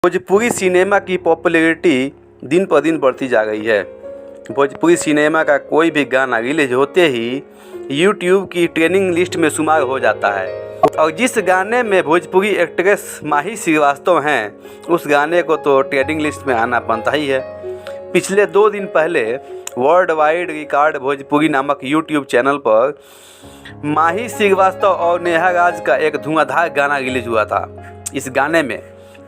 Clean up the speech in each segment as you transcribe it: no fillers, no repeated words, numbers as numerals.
Bhojpuri cinema की popularity दिन पर दिन बढ़ती जा रही है। भोजपुरी सिनेमा का कोई भी गाना रिलीज होते ही यूट्यूब की ट्रेंडिंग लिस्ट में शुमार हो जाता है और जिस गाने में भोजपुरी एक्ट्रेस माही श्रीवास्तव हैं, उस गाने को तो ट्रेंडिंग लिस्ट में आना बनता ही है। पिछले 2 दिन पहले वर्ल्ड वाइड रिकॉर्ड भोजपुरी नामक यूट्यूब चैनल पर माही श्रीवास्तव और नेहा राज का एक धुआंधार गाना रिलीज हुआ था। इस गाने में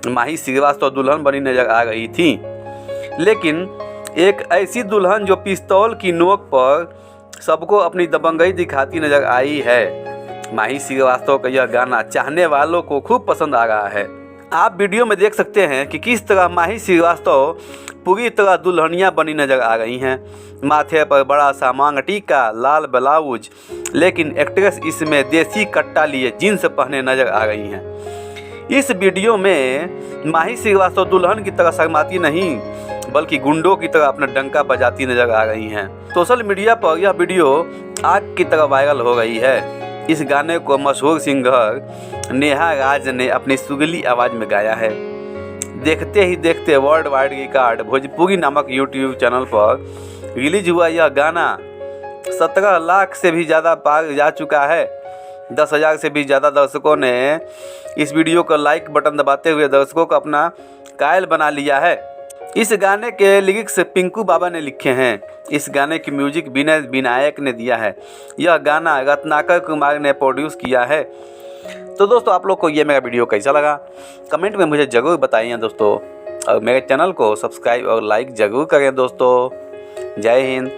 माही श्रीवास्तव दुल्हन बनी नजर आ रही थी, लेकिन एक ऐसी दुल्हन जो पिस्तौल की नोक पर सबको अपनी दबंगई दिखाती नजर आई है। माही श्रीवास्तव का यह गाना चाहने वालों को खूब पसंद आ रहा है। आप वीडियो में देख सकते हैं कि किस तरह माही श्रीवास्तव पूरी तरह दुल्हनिया बनी नजर आ रही हैं। माथे पर बड़ा सा मांग टीका, लाल ब्लाउज, लेकिन एक्ट्रेस इसमें देसी कट्टा लिए जीन्स पहने नजर आ रही हैं। इस वीडियो में माही श्रीवास्तव दुल्हन की तरह शर्माती नहीं, बल्कि गुंडों की तरह अपना डंका बजाती नजर आ रही हैं। सोशल मीडिया पर यह वीडियो आग की तरह वायरल हो गई है। इस गाने को मशहूर सिंगर नेहा राज ने अपनी सुरीली आवाज़ में गाया है। देखते ही देखते वर्ल्ड वाइड रिकॉर्ड भोजपुरी नामक यूट्यूब चैनल पर रिलीज हुआ यह गाना 17 लाख से भी ज़्यादा पार जा चुका है। 10,000 से भी ज़्यादा दर्शकों ने इस वीडियो को लाइक बटन दबाते हुए दर्शकों को अपना कायल बना लिया है। इस गाने के लिरिक्स पिंकू बाबा ने लिखे हैं। इस गाने की म्यूजिक विनय विनायक ने दिया है। यह गाना रत्नाकर कुमार ने प्रोड्यूस किया है। तो दोस्तों, आप लोग को ये मेरा वीडियो कैसा लगा कमेंट में मुझे ज़रूर बताइए दोस्तों, और मेरे चैनल को सब्सक्राइब और लाइक ज़रूर करें दोस्तों। जय हिंद।